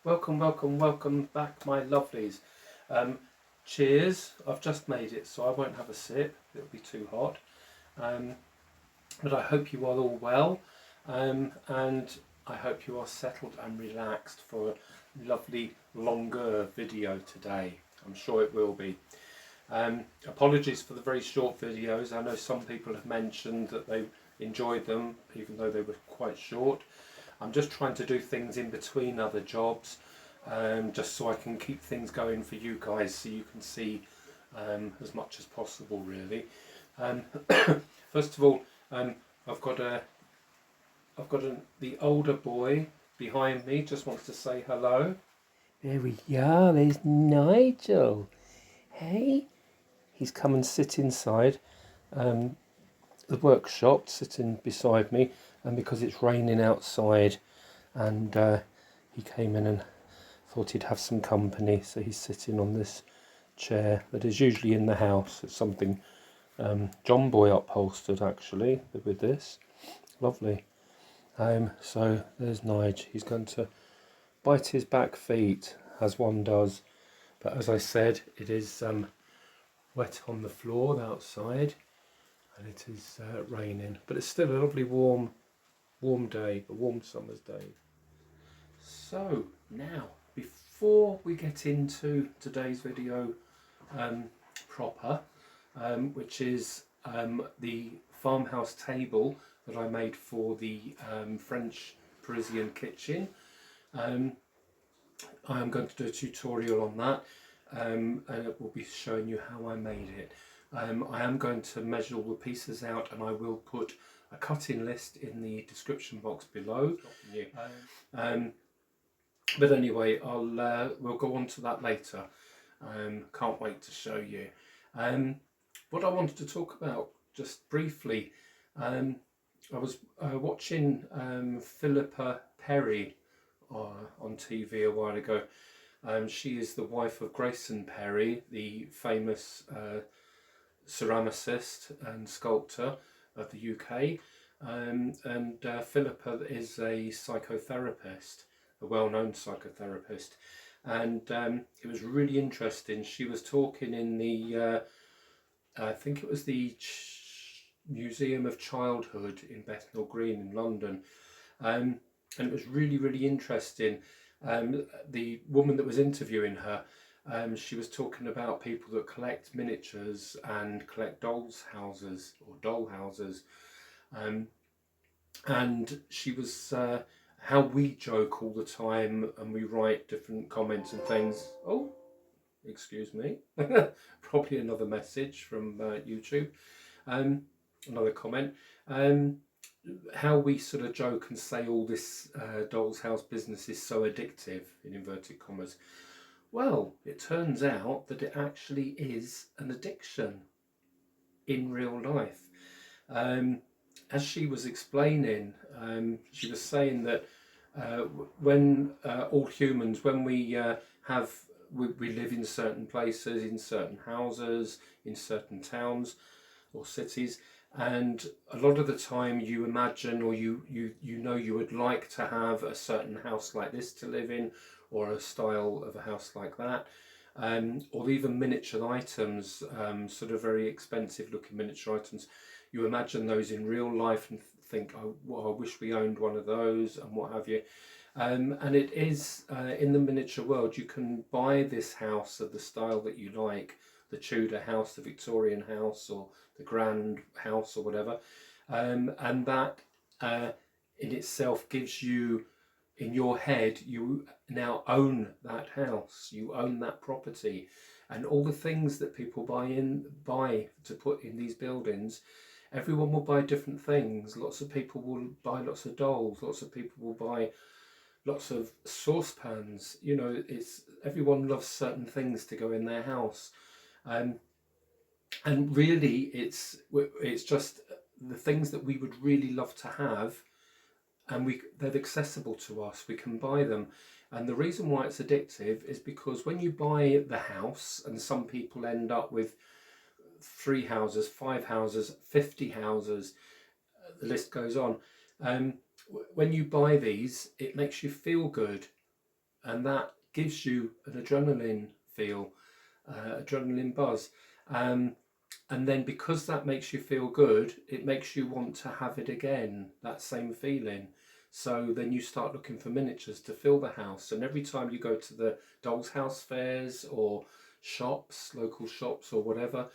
Welcome back, my lovelies. Um, Cheers. I've just made it, so I won't have a sip. It'll be too hot. Um, but I hope you are all well, and I hope you are settled and relaxed for a lovely, longer video today. I'm sure it will be. Apologies for the very short videos. I know some people have mentioned that they enjoyed them, even though they were quite short. I'm just trying to do things in between other jobs, just so I can keep things going for you guys, so you can see as much as possible, really. First of all, I've got the older boy behind me. Just wants to say hello. There we are. There's Nigel. Hey, he's come and sit inside the workshop, sitting beside me, and because it's raining outside, and he came in and thought he'd have some company, so he's sitting on this chair that is usually in the house. It's something John Boy upholstered, actually, with this. Lovely. So there's Nige. He's going to bite his back feet, as one does, but as I said, it is wet on the floor outside, and it is raining, but it's still a lovely warm day, a warm summer's day. So now, before we get into today's video proper, which is the farmhouse table that I made for the French Parisian kitchen, I am going to do a tutorial on that, and it will be showing you how I made it. I am going to measure all the pieces out, and I will put a cutting list in the description box below. But anyway, we'll go on to that later. Can't wait to show you. What I wanted to talk about just briefly, I was watching Philippa Perry on TV a while ago. She is the wife of Grayson Perry, the famous ceramicist and sculptor of the UK, and Philippa is a psychotherapist, a well-known psychotherapist, and it was really interesting. She was talking in the I think it was the Museum of Childhood in Bethnal Green in London, and it was really interesting. The woman that was interviewing her, she was talking about people that collect miniatures and collect dollhouses, and she was how we joke all the time and we write different comments and things. Oh, excuse me, probably another message from YouTube, another comment. How we sort of joke and say all this doll's house business is so addictive, in inverted commas. Well, it turns out that it actually is an addiction in real life. As she was explaining, she was saying that when all humans, when we live in certain places, in certain houses, in certain towns or cities, and a lot of the time you imagine, or you know you would like to have a certain house like this to live in, or a style of a house like that, or even miniature items, sort of very expensive looking miniature items. You imagine those in real life and think, oh, well, I wish we owned one of those, and what have you. And it is in the miniature world, you can buy this house of the style that you like, the Tudor house, the Victorian house, or the Grand house, or whatever, and that in itself gives you, in your head, you now own that house, you own that property, and all the things that people buy to put in these buildings. Everyone will buy different things. Lots of people will buy lots of dolls. Lots of people will buy lots of saucepans. You know, everyone loves certain things to go in their house, and really, it's just the things that we would really love to have, and they're accessible to us. We can buy them, and the reason why it's addictive is because when you buy the house, and some people end up with 3 houses, 5 houses, 50 houses, the list goes on. When you buy these, it makes you feel good. and that gives you an adrenaline feel, adrenaline buzz. And then because that makes you feel good, it makes you want to have it again, that same feeling. So then you start looking for miniatures to fill the house. And every time you go to the Dollhouse fairs or shops, local shops or whatever,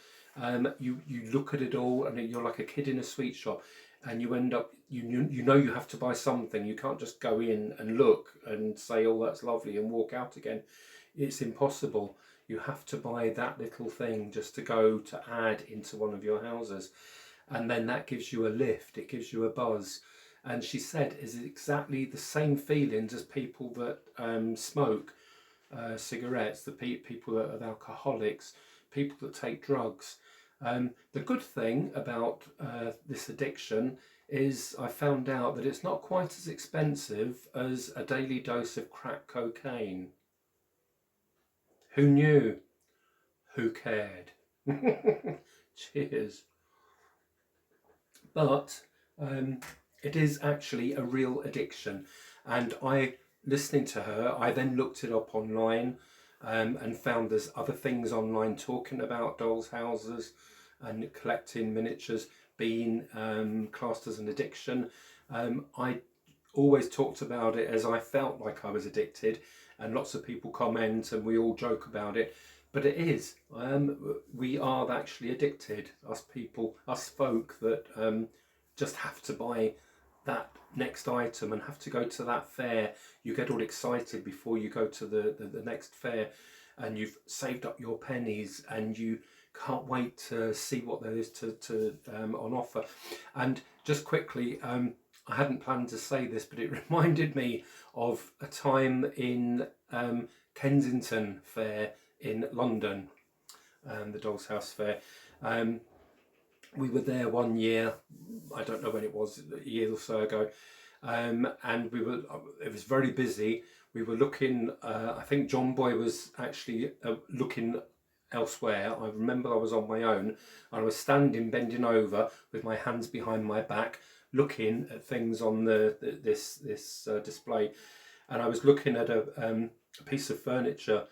you look at it all and you're like a kid in a sweet shop, and you end up, you know you have to buy something. You can't just go in and look and say, oh, that's lovely, and walk out again. It's impossible. You have to buy that little thing just to go to add into one of your houses. And then that gives you a lift, it gives you a buzz. And she said is exactly the same feelings as people that smoke cigarettes, the people that are alcoholics, people that take drugs. The good thing about this addiction is I found out that it's not quite as expensive as a daily dose of crack cocaine. Who knew? Who cared? Cheers. But it is actually a real addiction. And listening to her, I then looked it up online and found there's other things online talking about dolls' houses and collecting miniatures being classed as an addiction. I always talked about it as I felt like I was addicted, and lots of people comment and we all joke about it, but it is. We are actually addicted, us people, us folk that just have to buy that next item and have to go to that fair. You get all excited before you go to the next fair, and you've saved up your pennies and you can't wait to see what there is to on offer. And just quickly, I hadn't planned to say this, but it reminded me of a time in Kensington Fair in London, the Dollhouse Fair. We were there one year, I don't know when it was, a year or so ago, and it was very busy. We were looking, I think John Boy was actually looking elsewhere. I remember I was on my own, and I was standing, bending over with my hands behind my back, looking at things on this display, and I was looking at a piece of furniture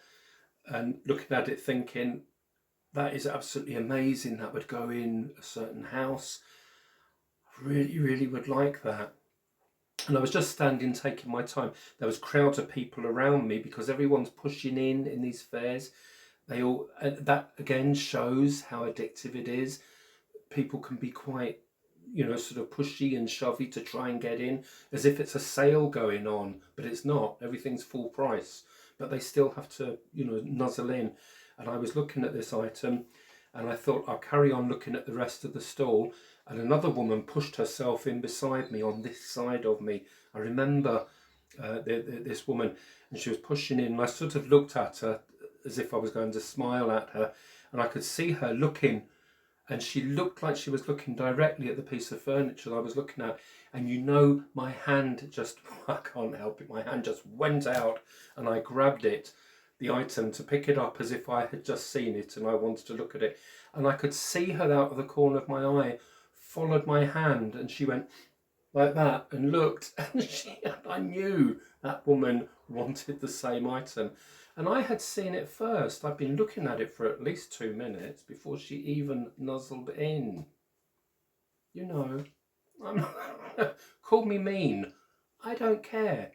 and looking at it thinking, that is absolutely amazing, that would go in a certain house. I really, really would like that. And I was just standing taking my time. There was crowds of people around me because everyone's pushing in these fairs. They all, that again shows how addictive it is. People can be quite, sort of pushy and shovey to try and get in, as if it's a sale going on, but it's not. Everything's full price, but they still have to, nuzzle in. And I was looking at this item and I thought I'll carry on looking at the rest of the stall, and another woman pushed herself in beside me on this side of me. I remember this woman, and she was pushing in, and I sort of looked at her as if I was going to smile at her, and I could see her looking, and she looked like she was looking directly at the piece of furniture I was looking at, and my hand just, I can't help it, my hand just went out and I grabbed it, the item, to pick it up as if I had just seen it and I wanted to look at it, and I could see her out of the corner of my eye, followed my hand, and she went like that and looked, and I knew that woman wanted the same item. And I had seen it first. I'd been looking at it for at least 2 minutes before she even nuzzled in. I'm call me mean. I don't care.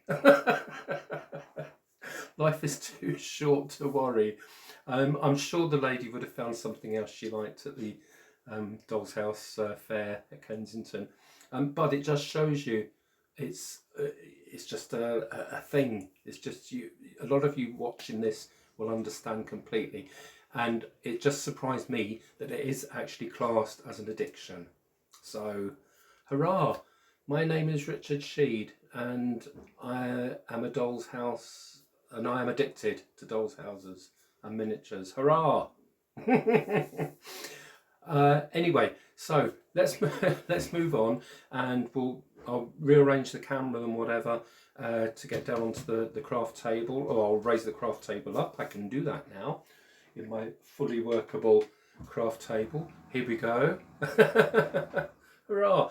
Life is too short to worry. I'm sure the lady would have found something else she liked at the Dollhouse Fair at Kensington. But it just shows you it's just a thing. It's just you. A lot of you watching this will understand completely, and it just surprised me that it is actually classed as an addiction. So, hurrah! My name is Richard Sheed, and I am a doll's house, and I am addicted to doll's houses and miniatures. Hurrah! Anyway, so let's move on, and I'll rearrange the camera and whatever to get down onto the craft table, or I'll raise the craft table up. I can do that now in my fully workable craft table. Here we go. Hurrah!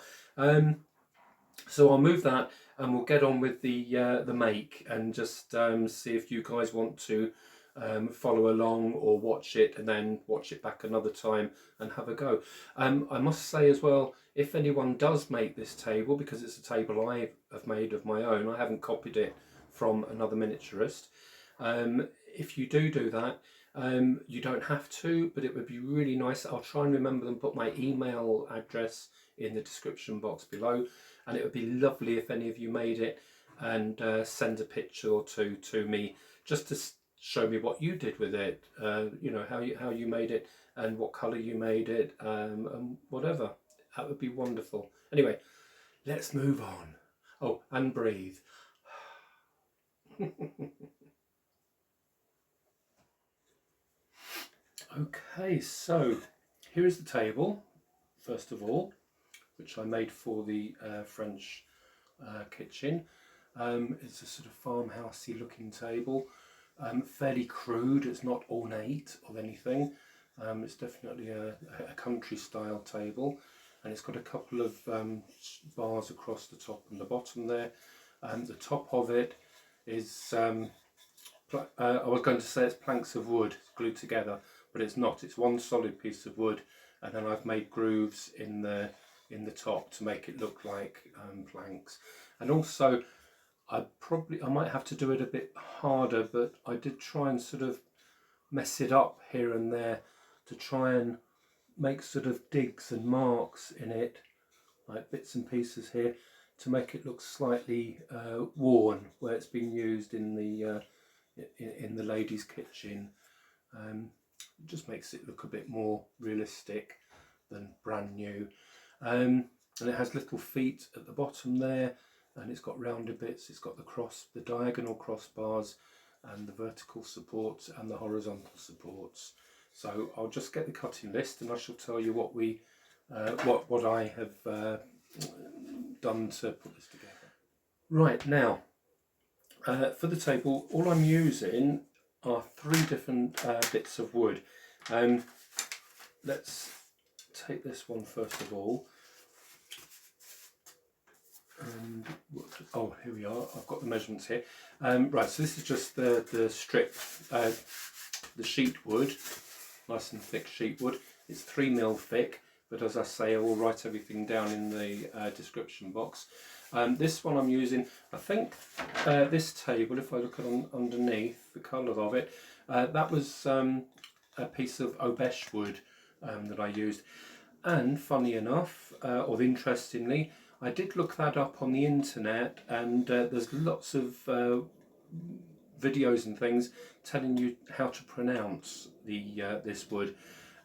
So I'll move that, and we'll get on with the make, and just see if you guys want to follow along or watch it and then watch it back another time and have a go. I must say as well, if anyone does make this table, because it's a table I have made of my own, I haven't copied it from another miniaturist. If you do that, you don't have to, but it would be really nice. I'll try and remember and put my email address in the description box below, and it would be lovely if any of you made it and send a picture or two to me, just to show me what you did with it, you know, how you made it and what colour you made it, and whatever. That would be wonderful. Anyway, let's move on. Oh, and breathe. Okay, so here is the table, first of all, which I made for the French kitchen. It's a sort of farmhousey looking table, fairly crude. It's not ornate or anything. It's definitely a country style table, and it's got a couple of bars across the top and the bottom there. The top of it is I was going to say it's planks of wood glued together, but it's not. It's one solid piece of wood, and then I've made grooves in the top to make it look like planks. And also, I might have to do it a bit harder, but I did try and sort of mess it up here and there to try and make sort of digs and marks in it, like bits and pieces here, to make it look slightly worn where it's been used in the ladies' kitchen. It just makes it look a bit more realistic than brand new. And it has little feet at the bottom there, and it's got rounded bits. It's got the diagonal crossbars and the vertical supports and the horizontal supports. So I'll just get the cutting list, and I shall tell you what what I have done to put this together. Right, now for the table, all I'm using are 3 different bits of wood. Let's take this one first of all. And oh, here we are. I've got the measurements here. Right, so this is just the strip, the sheet wood, nice and thick sheet wood. It's 3mm thick, but as I say, I will write everything down in the description box. This one I'm using, I think this table, if I look at underneath the colour of it, that was a piece of Obesh wood that I used. And funny enough, or interestingly, I did look that up on the internet, and there's lots of videos and things telling you how to pronounce this wood,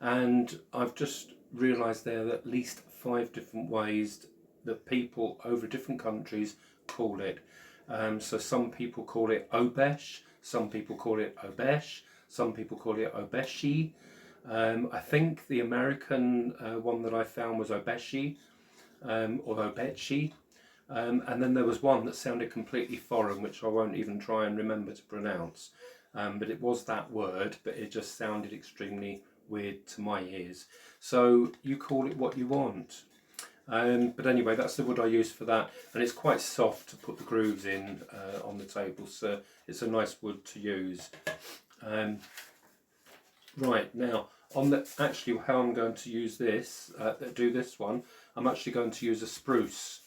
and I've just realised there are at least 5 different ways that people over different countries call it. So some people call it Obesh, some people call it Obesh, some people call it Obeshi. I think the American one that I found was Obeshi, or Obechi, and then there was one that sounded completely foreign, which I won't even try and remember to pronounce, but it was that word, but it just sounded extremely weird to my ears. So you call it what you want. But anyway, that's the wood I use for that, and it's quite soft to put the grooves in on the table, so it's a nice wood to use. Right, now actually how I'm going to use this, do this one, I'm actually going to use a spruce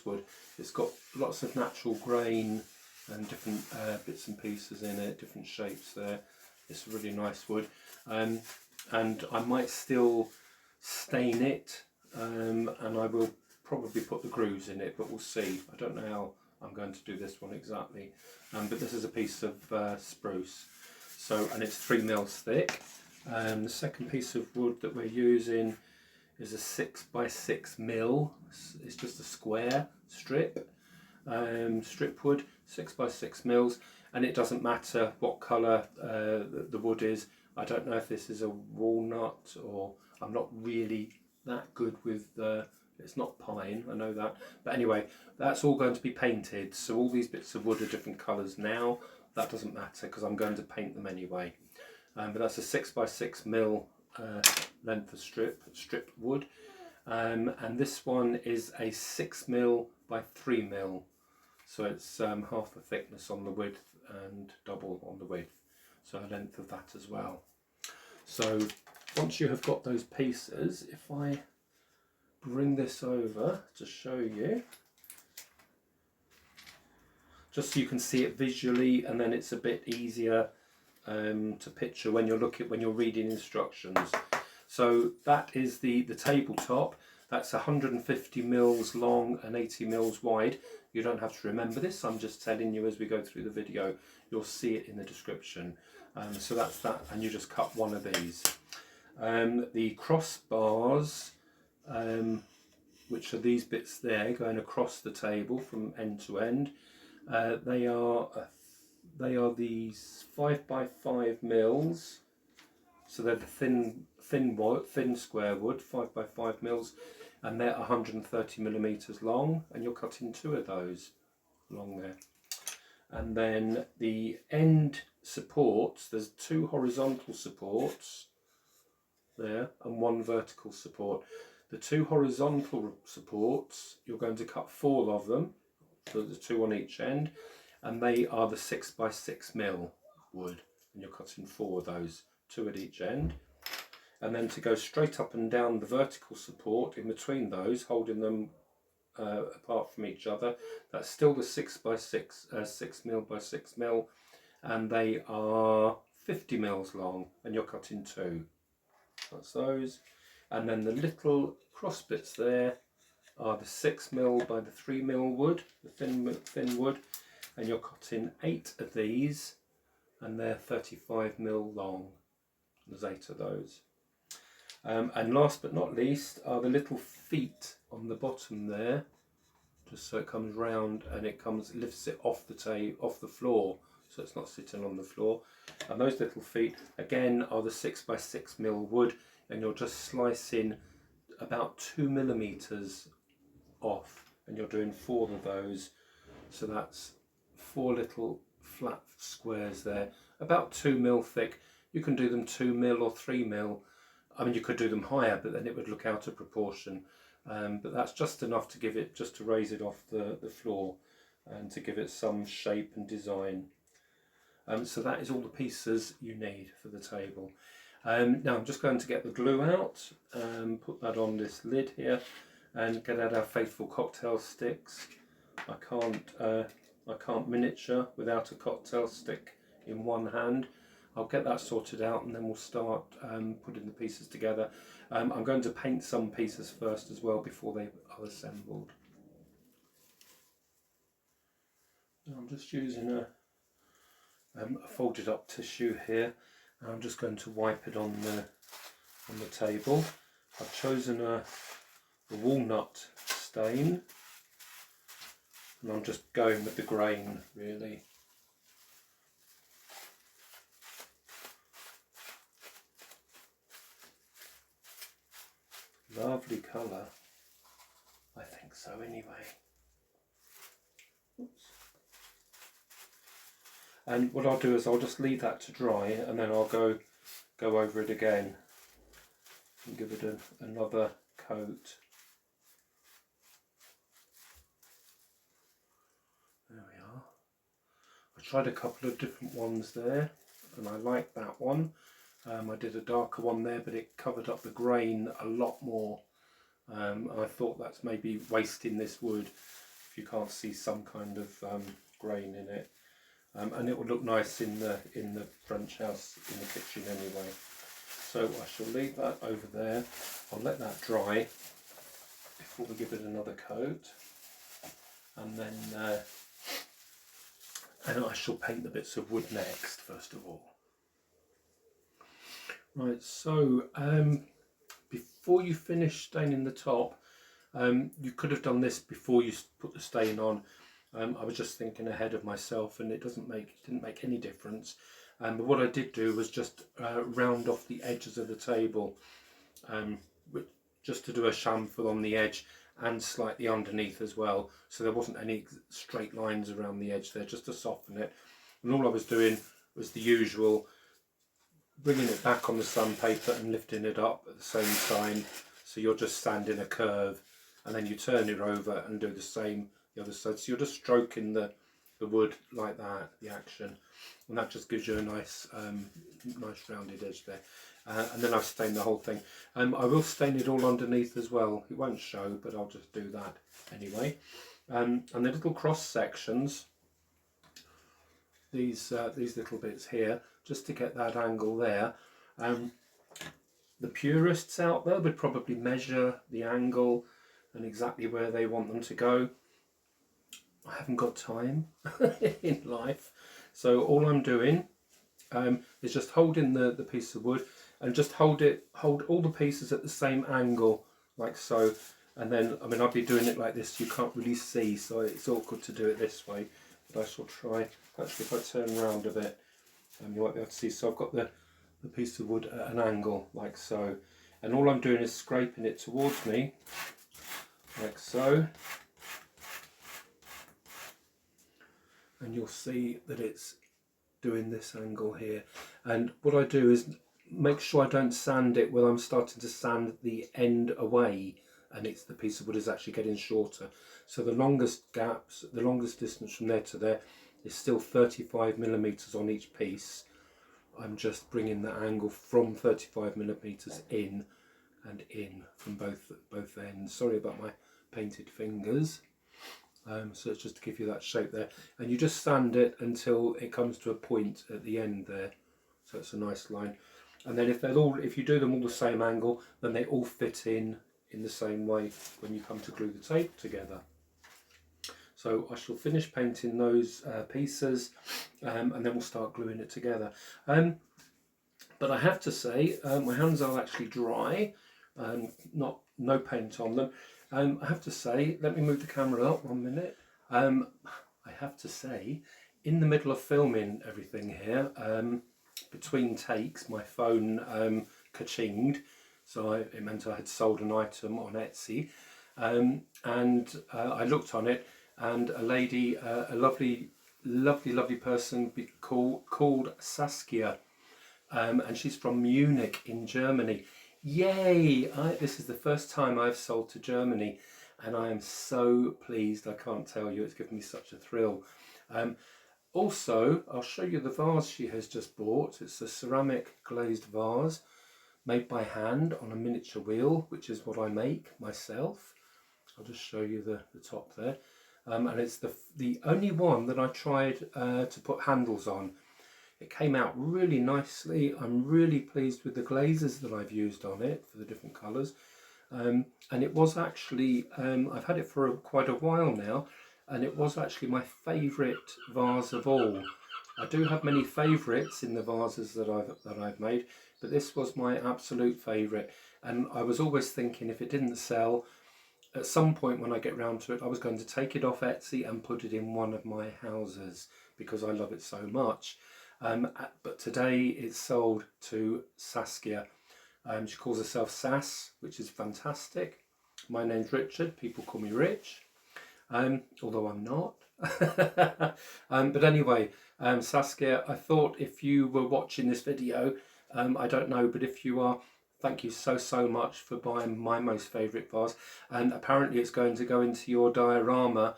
wood. It's got lots of natural grain and different bits and pieces in it, different shapes there. It's a really nice wood, and I might still stain it, and I will probably put the grooves in it, but we'll see. I don't know how I'm going to do this one exactly, but this is a piece of spruce, so, and it's 3mm thick. The second piece of wood that we're using is a 6x6mm. It's just a square strip wood, 6x6mm, and it doesn't matter what colour the wood is. I don't know if this is a walnut, or I'm not really that good with it's not pine, I know that, but anyway, that's all going to be painted, so all these bits of wood are different colours now. That doesn't matter because I'm going to paint them anyway. But that's a 6x6mm length of strip wood. and this one is a 6mm by 3mm, so it's half the thickness on the width and double on the width, so a length of that as well. So once you have got those pieces, if I bring this over to show you, just so you can see it visually, and then it's a bit easier to picture when you're reading instructions. So that is the tabletop. That's 150 mils long and 80 mils wide. You don't have to remember this, I'm just telling you as we go through the video. You'll see it in the description. So that's that, and you just cut one of these. The crossbars, which are these bits there going across the table from end to end, they are these 5x5 mils. So they're the thin square wood, 5x5 mils, and they're 130 millimeters long, and you're cutting 2 of those along there. And then the end supports, there's 2 horizontal supports there and 1 vertical support. The 2 horizontal supports, you're going to cut 4 of them, so there's 2 on each end, and they are the 6x6mm wood, and you're cutting 4 of those, 2 at each end. And then to go straight up and down the vertical support in between those, holding them apart from each other, that's still the 6x6 by 6mm, and they are 50 mils long, and you're cutting 2. That's those. And then the little cross bits there are the 6mm by the 3mm wood, the thin wood, and you're cutting 8 of these, and they're 35mm long. There's 8 of those. And last but not least are the little feet on the bottom there, just so it comes round and it lifts it off the floor, so it's not sitting on the floor. And those little feet again are the 6x6mm wood, and you're just slicing about 2 millimeters off, and you're doing 4 of those. So that's 4 little flat squares there, about 2mm thick. You can do them 2mm or 3mm. I mean, you could do them higher, but then it would look out of proportion. But that's just enough to give it, just to raise it off the floor and to give it some shape and design. So that is all the pieces you need for the table. Now I'm just going to get the glue out, put that on this lid here, and get out our faithful cocktail sticks. I can't miniature without a cocktail stick in one hand. I'll get that sorted out, and then we'll start putting the pieces together. I'm going to paint some pieces first as well before they are assembled. I'm just using a folded up tissue here, and I'm just going to wipe it on the table. I've chosen a walnut stain, and I'm just going with the grain really. Lovely colour, I think so anyway. Oops. And what I'll do is I'll just leave that to dry, and then I'll go over it again and give it another coat. There we are. I tried a couple of different ones there, and I like that one. I did a darker one there, but it covered up the grain a lot more. I thought that's maybe wasting this wood if you can't see some kind of grain in it. And it would look nice in the French house, in the kitchen anyway. So I shall leave that over there. I'll let that dry before we give it another coat, and then and I shall paint the bits of wood next, first of all. Right, so before you finish staining the top, you could have done this before you put the stain on. I was just thinking ahead of myself, and it didn't make any difference. But what I did do was just round off the edges of the table, just to do a chamfer on the edge and slightly underneath as well, so there wasn't any straight lines around the edge there, just to soften it. And all I was doing was the usual, bringing it back on the sandpaper and lifting it up at the same time, So you're just sanding a curve, and then you turn it over and do the same the other side. So you're just stroking the wood like that, the action, and that just gives you a nice nice rounded edge there. And then I've stained the whole thing. I will stain it all underneath as well. It won't show, but I'll just do that anyway. And the little cross sections, these little bits here, just to get that angle there. The purists out there would probably measure the angle and exactly where they want them to go. I haven't got time in life, so all I'm doing is just holding the piece of wood and just hold all the pieces at the same angle, like so. And then, I mean, I'll be doing it like this, you can't really see, so it's awkward to do it this way, but I shall try. Actually, if I turn around a bit, you might be able to see. So I've got the piece of wood at an angle, like so, and all I'm doing is scraping it towards me, like so, and you'll see that it's doing this angle here. And what I do is make sure I don't sand it when I'm starting to sand the end away, and it's the piece of wood is actually getting shorter. So the longest gaps, the longest distance from there to there is still 35 millimeters on each piece. I'm just bringing the angle from 35 millimeters in and in from both ends. Sorry about my painted fingers. So it's just to give you that shape there, and you just sand it until it comes to a point at the end there. So it's a nice line, and then if you do them all the same angle, then they all fit in the same way when you come to glue the tape together. So I shall finish painting those pieces, and then we'll start gluing it together. But I have to say, my hands are actually dry, no paint on them. I have to say, let me move the camera up 1 minute. I have to say, in the middle of filming everything here, between takes, my phone ka-chinged, so it meant I had sold an item on Etsy, and I looked on it, and a lady, a lovely person called Saskia, and she's from Munich in Germany. Yay! This is the first time I've sold to Germany, and I am so pleased. I can't tell you, it's given me such a thrill. Also, I'll show you the vase she has just bought. It's a ceramic glazed vase made by hand on a miniature wheel, which is what I make myself. I'll just show you the top there. And it's the only one that I tried to put handles on. It came out really nicely. I'm really pleased with the glazes that I've used on it for the different colours. And it was actually, I've had it for quite a while now, and it was actually my favourite vase of all. I do have many favourites in the vases that I've made, but this was my absolute favourite. And I was always thinking, if it didn't sell, at some point when I get round to it, I was going to take it off Etsy and put it in one of my houses because I love it so much. But today it's sold to Saskia. She calls herself Sass, which is fantastic. My name's Richard. People call me Rich, although I'm not. But anyway, Saskia, I thought if you were watching this video, I don't know, but if you are, thank you so much for buying my most favourite vase. And apparently it's going to go into your diorama,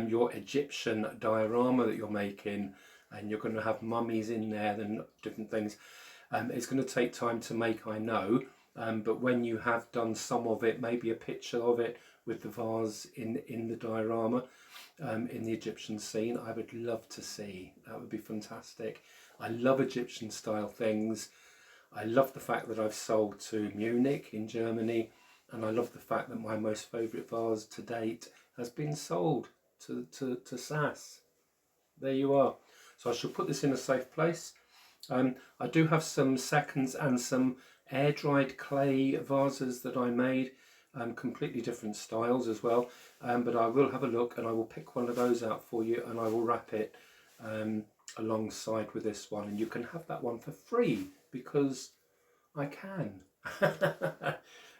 your Egyptian diorama that you're making, and you're going to have mummies in there and different things. It's going to take time to make, I know, but when you have done some of it, maybe a picture of it with the vase in the diorama, in the Egyptian scene, I would love to see. That would be fantastic. I love Egyptian style things. I love the fact that I've sold to Munich in Germany, and I love the fact that my most favourite vase to date has been sold to Sass. There you are. So I shall put this in a safe place. I do have some seconds and some air-dried clay vases that I made, completely different styles as well, but I will have a look and I will pick one of those out for you, and I will wrap it alongside with this one, and you can have that one for free because I can.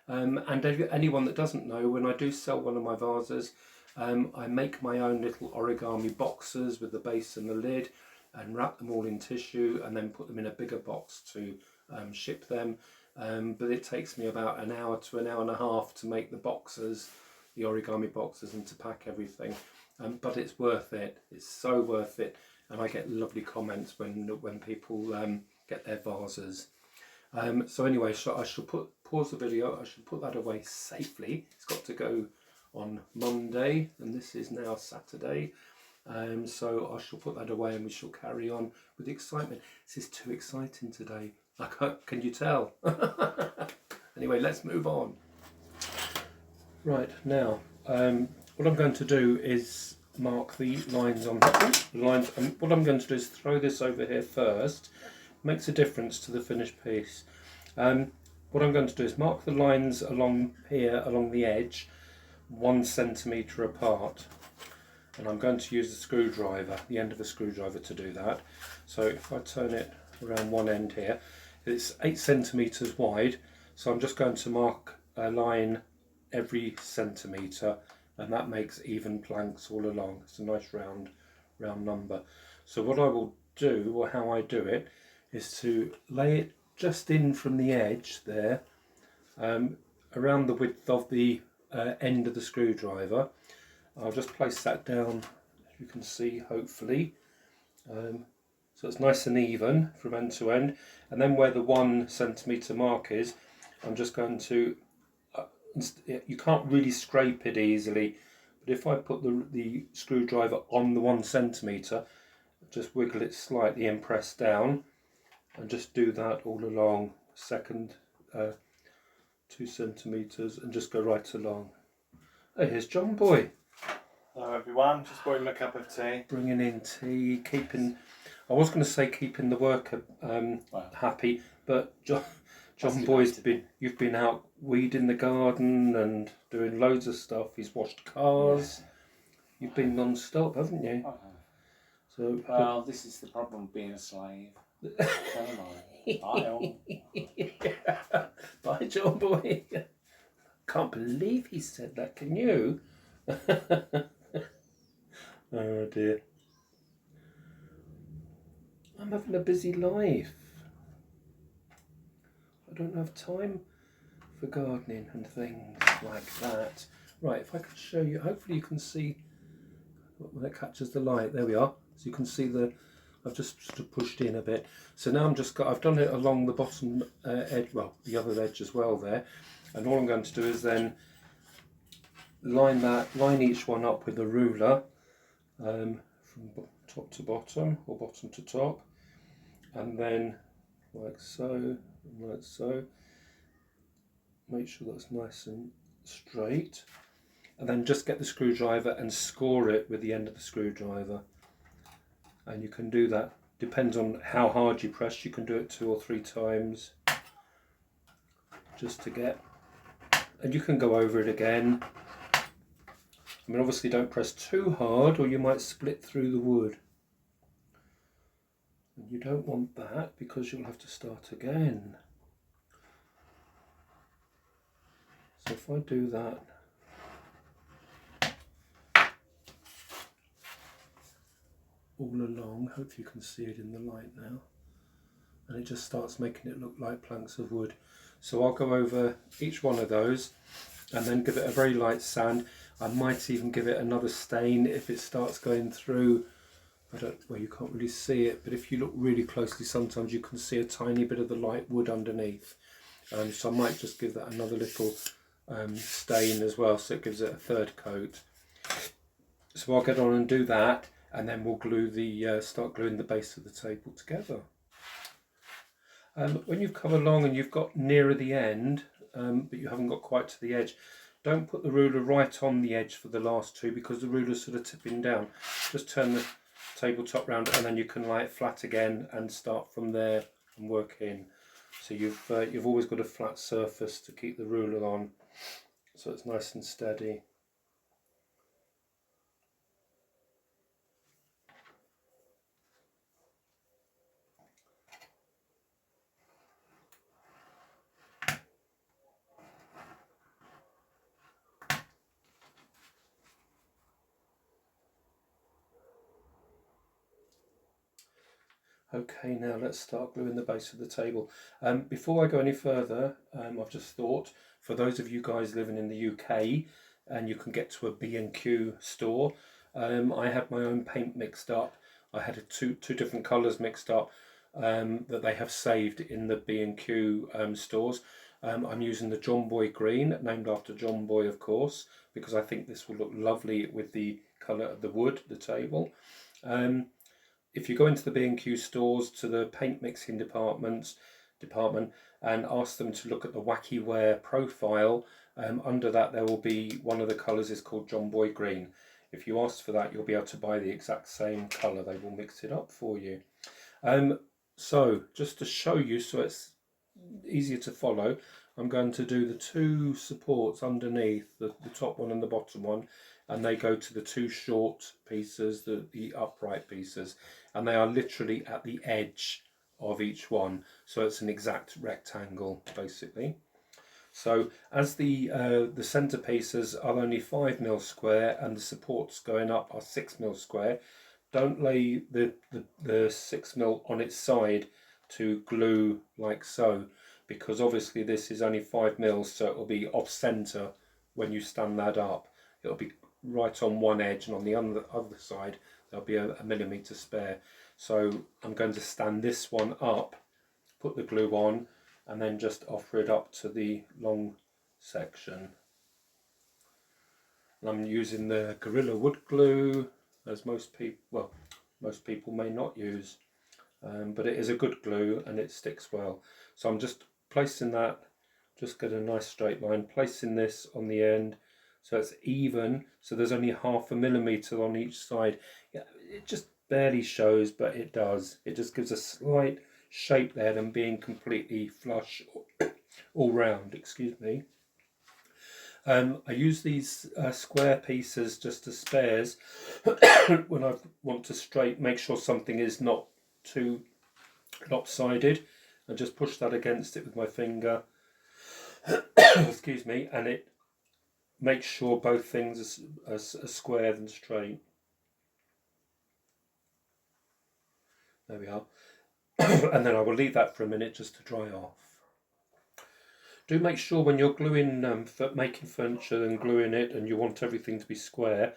And anyone that doesn't know, when I do sell one of my vases, I make my own little origami boxes with the base and the lid, and wrap them all in tissue and then put them in a bigger box to ship them. but it takes me about an hour to an hour and a half to make the boxes, the origami boxes, and to pack everything. But it's worth it. It's so worth it, and I get lovely comments when people get their vases. So anyway, I shall pause the video. I should put that away safely. It's got to go on Monday, and this is now Saturday. So I shall put that away, and we shall carry on with the excitement. This is too exciting today. Can you tell? Anyway, let's move on. Right, now what I'm going to do is mark the lines on the lines, and what I'm going to do is throw this over here first. Makes a difference to the finished piece. What I'm going to do is mark the lines along here, along the edge, 1 centimetre apart, and I'm going to use the screwdriver, the end of a screwdriver, to do that. So if I turn it around one end here, it's 8 centimetres wide, so I'm just going to mark a line every centimetre, and that makes even planks all along. It's a nice round number. So what I will do, or how I do it, is to lay it just in from the edge there, around the width of the end of the screwdriver. I'll just place that down, as you can see, hopefully. So it's nice and even from end to end, and then where the 1 centimetre mark is, I'm just going to, you can't really scrape it easily, but if I put the screwdriver on the 1 centimetre, just wiggle it slightly and press down, and just do that all along, second 2 centimetres, and just go right along. Oh, here's John Boy. Hello everyone, just pouring a cup of tea. Bringing in tea, I was going to say keeping the worker happy, but John Boy's you've been out weeding the garden and doing loads of stuff. He's washed cars. Yeah. You've been non-stop, haven't you? I have. So, well, this is the problem of being a slave. Bye all. Bye, John Boy. Can't believe he said that, can you? Oh dear. I'm having a busy life. I don't have time for gardening and things like that. Right, if I could show you, hopefully you can see when it catches the light. There we are. So you can see I've just sort of pushed in a bit. So now I've done it along the bottom edge, well, the other edge as well there. And all I'm going to do is then line each one up with a ruler, from top to bottom, or bottom to top, and then like so, and like so. Make sure that's nice and straight, and then just get the screwdriver and score it with the end of the screwdriver. And you can do that, depends on how hard you press, you can do it 2 or 3 times just to get, and you can go over it again. I mean, obviously don't press too hard or you might split through the wood. And you don't want that because you'll have to start again. So if I do that, all along, hopefully you can see it in the light now, and it just starts making it look like planks of wood. So I'll go over each one of those and then give it a very light sand. I might even give it another stain if it starts going through. Well, you can't really see it, but if you look really closely, sometimes you can see a tiny bit of the light wood underneath. So I might just give that another little stain as well, so it gives it a 3rd coat. So I'll get on and do that, and then we'll glue start gluing the base of the table together. When you've come along and you've got nearer the end, but you haven't got quite to the edge, don't put the ruler right on the edge for the last 2, because the ruler's sort of tipping down. Just turn the tabletop round, and then you can lie it flat again and start from there and work in. So you've always got a flat surface to keep the ruler on, so it's nice and steady. Okay, now let's start gluing the base of the table. Before I go any further, I've just thought, for those of you guys living in the UK and you can get to a B&Q store, I had my own paint mixed up. I had two different colours mixed up that they have saved in the B&Q stores. I'm using the John Boy green, named after John Boy, of course, because I think this will look lovely with the colour of the wood, the table. If you go into the B&Q stores, to the paint mixing department, and ask them to look at the Wacky Wear profile, under that there will be one of the colours is called John Boy Green. If you ask for that, you'll be able to buy the exact same colour. They will mix it up for you. So just to show you, so it's easier to follow, I'm going to do the two supports underneath, the top one and the bottom one, and they go to the two short pieces, the upright pieces, and they are literally at the edge of each one, so it's an exact rectangle basically. So as the centre pieces are only 5mm square and the supports going up are 6mm square, don't lay the 6mm on its side to glue like so, because obviously this is only 5mm, so it will be off centre when you stand that up. It'll be right on one edge, and on the other side there'll be a millimetre spare. So I'm going to stand this one up, put the glue on, and then just offer it up to the long section. And I'm using the Gorilla Wood Glue, as most people may not use, but it is a good glue and it sticks well. So I'm just placing that, just get a nice straight line, placing this on the end so it's even, so there's only 0.5 millimetre on each side. Yeah, it just barely shows, but it does. It just gives a slight shape there than being completely flush all round, excuse me. I use these square pieces just as spares when I want to make sure something is not too lopsided. I just push that against it with my finger, excuse me, and it makes sure both things are square and straight. There we are. And then I will leave that for a minute just to dry off. Do make sure when you're gluing, making furniture and gluing it, and you want everything to be square,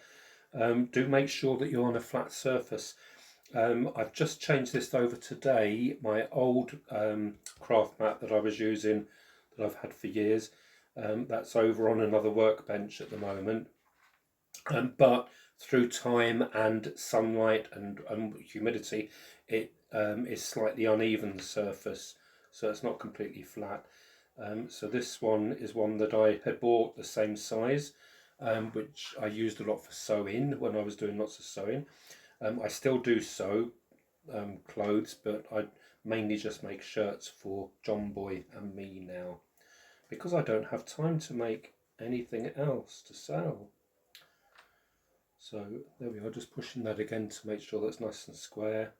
do make sure that you're on a flat surface. I've just changed this over today. My old craft mat that I was using, that I've had for years, that's over on another workbench at the moment. But through time and sunlight and humidity, it is slightly uneven surface, so it's not completely flat. So this one is one that I had bought the same size, which I used a lot for sewing when I was doing lots of sewing. I still do sew clothes, but I mainly just make shirts for John Boy and me now, because I don't have time to make anything else to sell. So there we are, just pushing that again to make sure that's nice and square.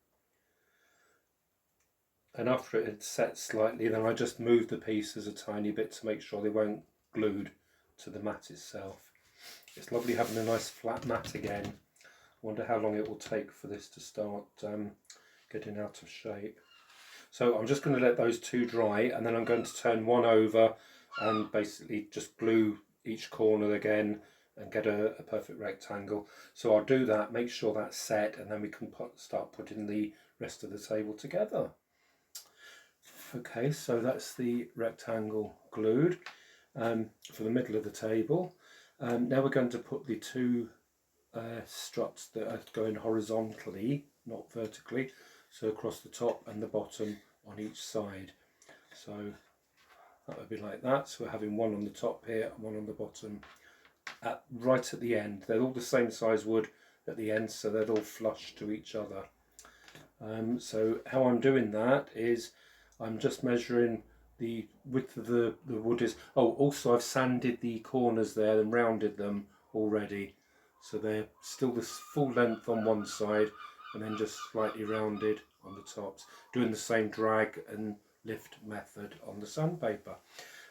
And after it had set slightly, then I just move the pieces a tiny bit to make sure they won't glued to the mat itself. It's lovely having a nice flat mat again. I wonder how long it will take for this to start getting out of shape. So I'm just going to let those two dry, and then I'm going to turn one over and basically just glue each corner again and get a perfect rectangle. So I'll do that, make sure that's set, and then we can start putting the rest of the table together. Okay, so that's the rectangle glued for the middle of the table. Now we're going to put the two struts that are going horizontally, not vertically, so across the top and the bottom on each side. So that would be like that. So we're having one on the top here and one on the bottom right at the end. They're all the same size wood at the end, so they're all flush to each other. So how I'm doing that is I'm just measuring the width of the wood is. Oh, also I've sanded the corners there and rounded them already, so they're still this full length on one side and then just slightly rounded on the tops, doing the same drag and lift method on the sandpaper.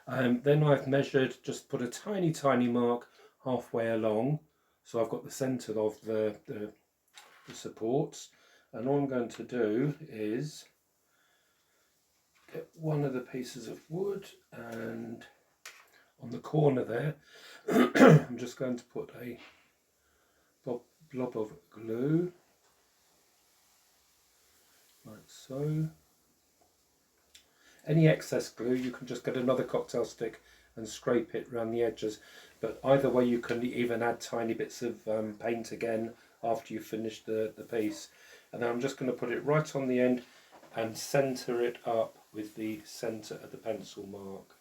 Then I've measured, just put a tiny mark halfway along, so I've got the centre of the supports, And all I'm going to do is get one of the pieces of wood, and on the corner there I'm just going to put a blob of glue, like so. Any excess glue you can just get another cocktail stick and scrape it around the edges, but either way you can even add tiny bits of paint again after you finish the piece. And then I'm just going to put it right on the end and centre it up with the centre of the pencil mark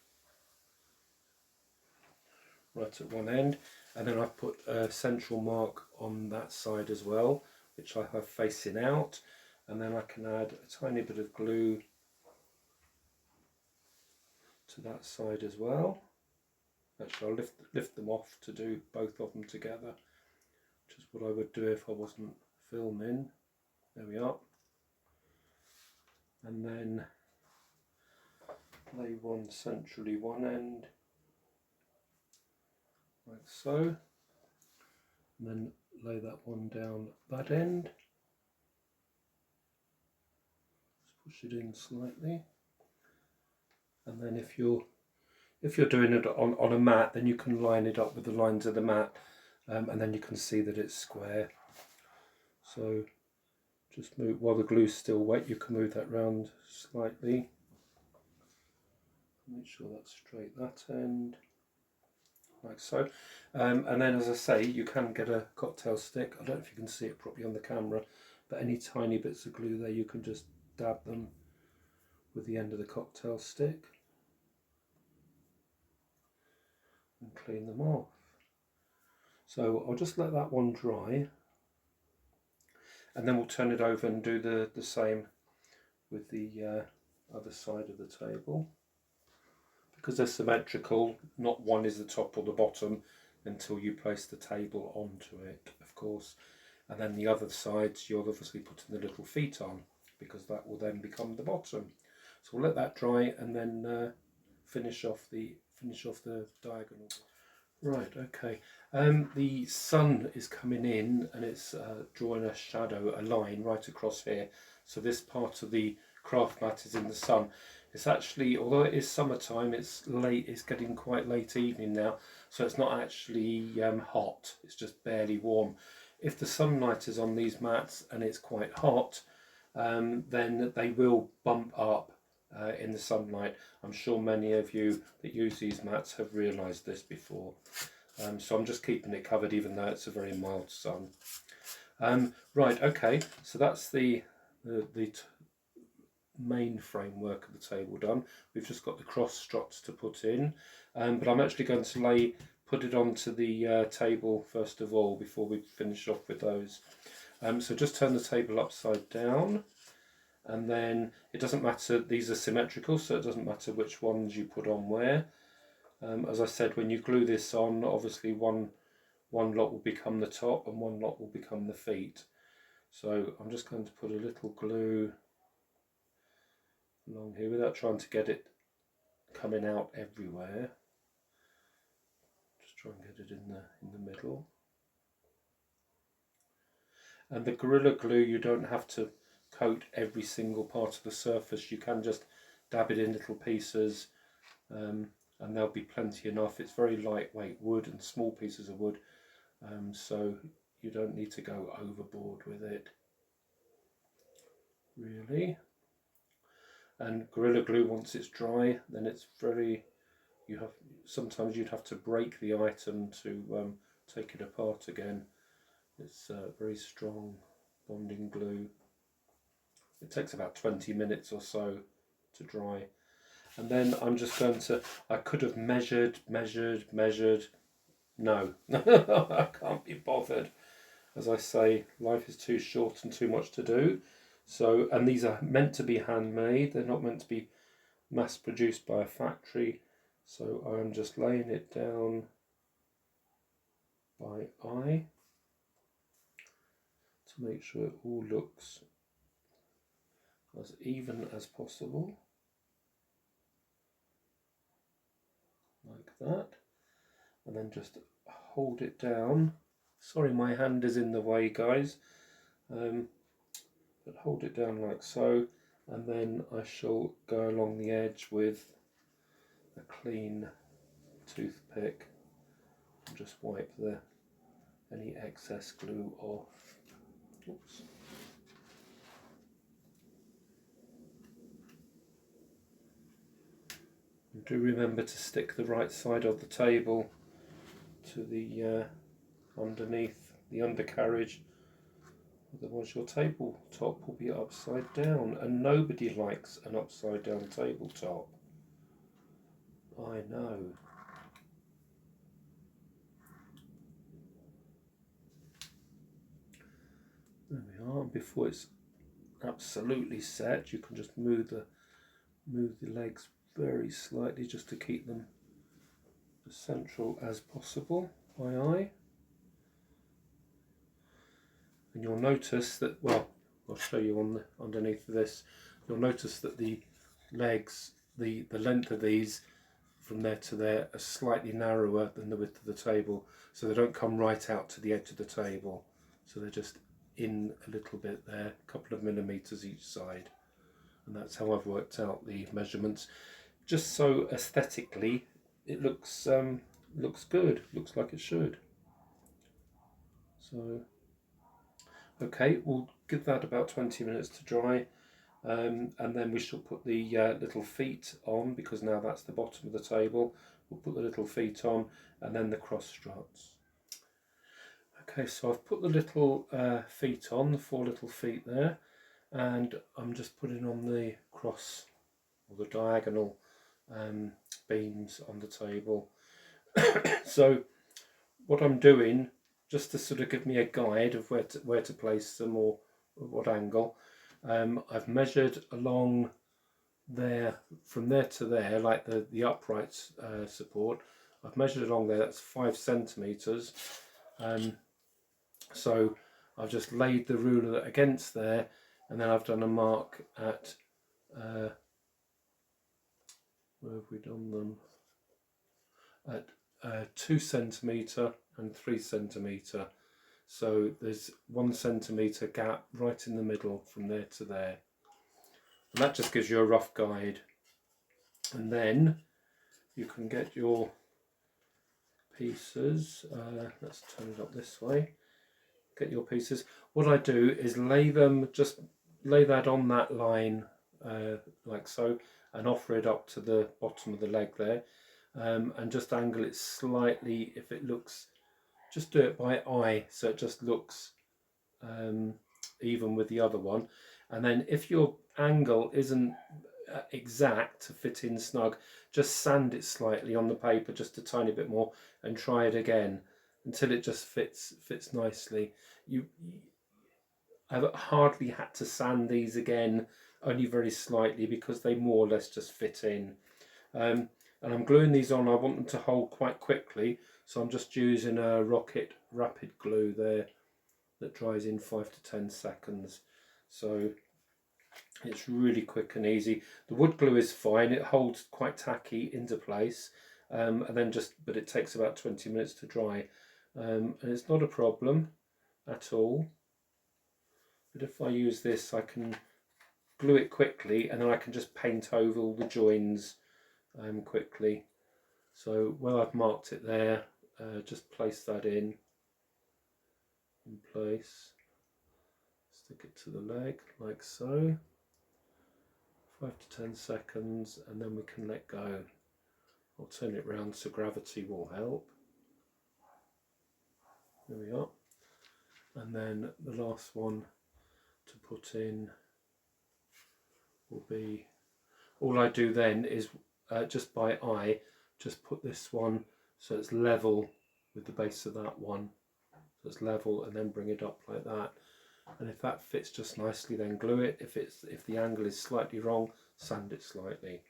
right at one end, and then I've put a central mark on that side as well, which I have facing out, and then I can add a tiny bit of glue to that side as well. Actually, I'll lift them off to do both of them together, which is what I would do if I wasn't filming. There we are. And then lay one centrally one end, like so. And then lay that one down that end. Just push it in slightly. And then if you're doing it on a mat, then you can line it up with the lines of the mat, and then you can see that it's square. So just move, while the glue's still wet, you can move that round slightly. Make sure that's straight that end, like so. And then, as I say, you can get a cocktail stick. I don't know if you can see it properly on the camera, but any tiny bits of glue there, you can just dab them with the end of the cocktail stick and clean them off. So I'll just let that one dry, and then we'll turn it over and do the same with the other side of the table. Because they're symmetrical, not one is the top or the bottom until you place the table onto it, of course. And then the other sides you'll obviously put the little feet on, because that will then become the bottom. So we'll let that dry and then finish off the diagonal. Right, okay. The sun is coming in and it's drawing a shadow, a line right across here. So this part of the craft mat is in the sun. It's actually, although it is summertime, it's late. It's getting quite late evening now, so it's not actually hot. It's just barely warm. If the sunlight is on these mats and it's quite hot, then they will bump up in the sunlight. I'm sure many of you that use these mats have realised this before. So I'm just keeping it covered even though it's a very mild sun. Right, okay, so that's the main framework of the table done. We've just got the cross struts to put in, but I'm actually going to put it onto the table first of all before we finish off with those. So just turn the table upside down, and then it doesn't matter, these are symmetrical, so it doesn't matter which ones you put on where. As I said, when you glue this on, obviously one lot will become the top and one lot will become the feet. So I'm just going to put a little glue along here without trying to get it coming out everywhere. Just try and get it in the middle. And the Gorilla Glue, you don't have to coat every single part of the surface. You can just dab it in little pieces, and there'll be plenty enough. It's very lightweight wood and small pieces of wood, so you don't need to go overboard with it, really. And Gorilla Glue, once it's dry, then it's very, sometimes you'd have to break the item to take it apart again. It's very strong bonding glue. It takes about 20 minutes or so to dry. And then I'm just going to, I could have measured. No, I can't be bothered. As I say, life is too short and too much to do. So, and these are meant to be handmade. They're not meant to be mass produced by a factory. So I'm just laying it down by eye to make sure it all looks as even as possible, like that, and then just hold it down. Sorry, my hand is in the way, guys, but hold it down like so, and then I shall go along the edge with a clean toothpick and just wipe any excess glue off. Oops. And do remember to stick the right side of the table to the underneath the undercarriage, otherwise your tabletop will be upside down, and nobody likes an upside down tabletop. I know. There we are. Before it's absolutely set, you can just move the legs very slightly just to keep them as central as possible by eye. And you'll notice that, well, I'll show you on underneath of this, you'll notice that the legs, the length of these from there to there are slightly narrower than the width of the table, so they don't come right out to the edge of the table, so they're just in a little bit there, a couple of millimeters each side. And that's how I've worked out the measurements, just so aesthetically it looks good, looks like it should. So okay, we'll give that about 20 minutes to dry, and then we shall put the little feet on, because now that's the bottom of the table. We'll put the little feet on, and then the cross struts. Okay, so I've put the little feet on, the 4 little feet there, and I'm just putting on the cross or the diagonal beams on the table. So what I'm doing, just to sort of give me a guide of where to place them or what angle, I've measured along there, from there to there, like the upright support. I've measured along there, that's 5 centimeters. So I've just laid the ruler against there, and then I've done a mark at where have we done them? At 2 centimeter and 3 centimeter. So there's 1 centimeter gap right in the middle from there to there. And that just gives you a rough guide. And then you can get your pieces. Let's turn it up this way. Get your pieces. What I do is lay that on that line like so, and offer it up to the bottom of the leg there, and just angle it slightly. If it looks, just do it by eye so it just looks even with the other one. And then if your angle isn't exact to fit in snug, just sand it slightly on the paper, just a tiny bit more, and try it again until it just fits nicely. I've hardly had to sand these again, only very slightly, because they more or less just fit in. And I'm gluing these on. I want them to hold quite quickly, so I'm just using a Rocket Rapid Glue there that dries in 5 to 10 seconds. So it's really quick and easy. The wood glue is fine, it holds quite tacky into place, and then but it takes about 20 minutes to dry, and it's not a problem at all. But if I use this, I can glue it quickly, and then I can just paint over all the joins quickly. So where I've marked it there, just place that in place, stick it to the leg like so, 5 to 10 seconds, and then we can let go. I'll turn it round so gravity will help. There we are. And then the last one to put in will be, all I do then is just by eye, just put this one so it's level with the base of that one, so it's level, and then bring it up like that. And if that fits just nicely, then glue it. If the angle is slightly wrong, sand it slightly.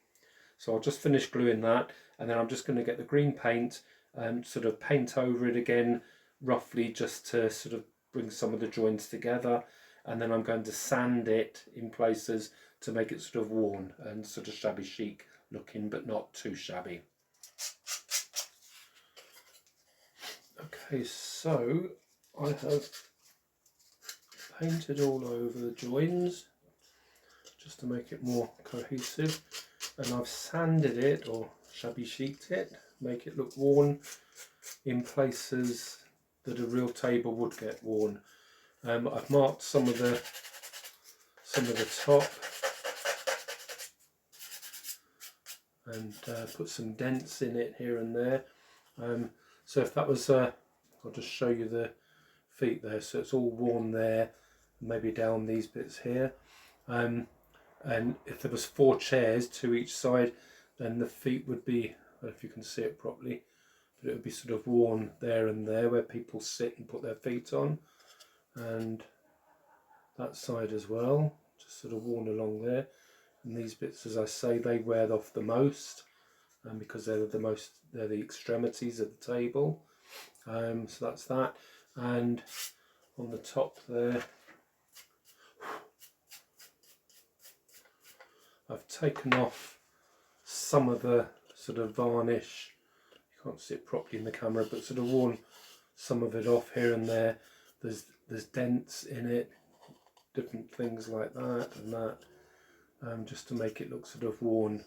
So I'll just finish gluing that, and then I'm just going to get the green paint and sort of paint over it again roughly, just to sort of bring some of the joints together, and then I'm going to sand it in places to make it sort of worn and sort of shabby chic looking, but not too shabby. Okay, so I have painted all over the joins just to make it more cohesive, and I've sanded it or shabby sheeted it, make it look worn in places that a real table would get worn. I've marked some of the top and put some dents in it here and there. So if that was, I'll just show you the feet there. So it's all worn there, maybe down these bits here. And if there was 4 chairs, 2 each side, then the feet would be, I don't know if you can see it properly, but it would be sort of worn there and there where people sit and put their feet on. And that side as well, just sort of worn along there. And these bits, as I say, they wear off the most, because they're the extremities of the table. So that's that. And on the top there, I've taken off some of the sort of varnish. You can't see it properly in the camera, but sort of worn some of it off here and there. There's dents in it, different things like that and that, just to make it look sort of worn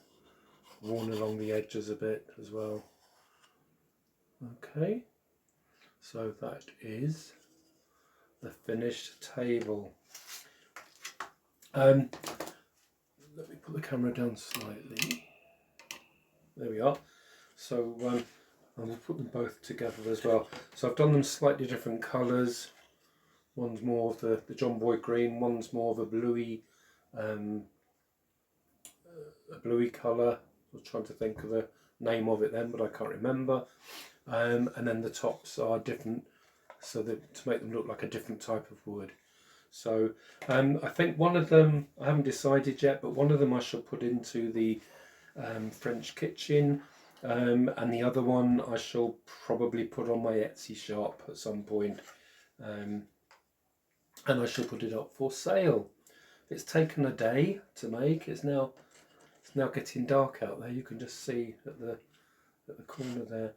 along the edges a bit as well. Okay, so that is the finished table. Let me put the camera down slightly. There we are. So and we'll put them both together as well. So I've done them slightly different colours. One's more of the John Boy green, one's more of a bluey colour. I was trying to think of the name of it then, but I can't remember. And then the tops are different, so that to make them look like a different type of wood. So I think one of them, I haven't decided yet, but one of them I shall put into the French kitchen, and the other one I shall probably put on my Etsy shop at some point, and I shall put it up for sale. It's taken a day to make. It's now getting dark out there. You can just see at the corner there.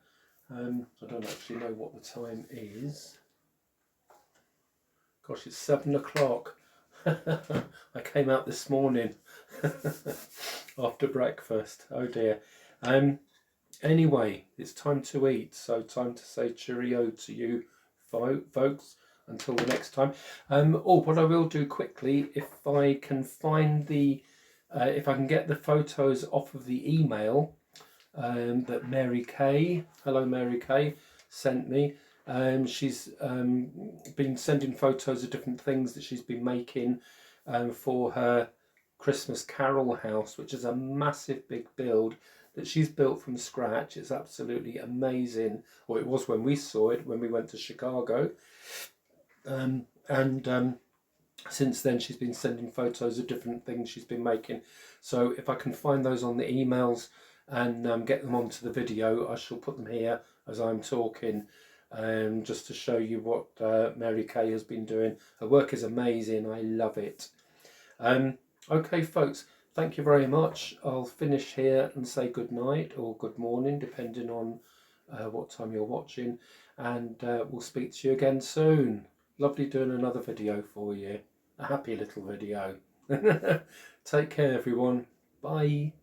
I don't actually know what the time is. Gosh, it's 7 o'clock. I came out this morning after breakfast. Oh dear. Anyway, it's time to eat, so time to say cheerio to you folks until the next time. What I will do quickly, if I can find if I can get the photos off of the email that Mary Kay, hello Mary Kay, sent me. She's been sending photos of different things that she's been making for her Christmas Carol house, which is a massive big build that she's built from scratch. It's absolutely amazing. Well, it was when we saw it, when we went to Chicago. Since then she's been sending photos of different things she's been making. So if I can find those on the emails and get them onto the video, I shall put them here as I'm talking, just to show you what Mary Kay has been doing. Her work is amazing. I love it. Okay folks, thank you very much. I'll finish here and say good night or good morning, depending on what time you're watching, and we'll speak to you again soon. Lovely doing another video for you. A happy little video. Take care everyone. Bye.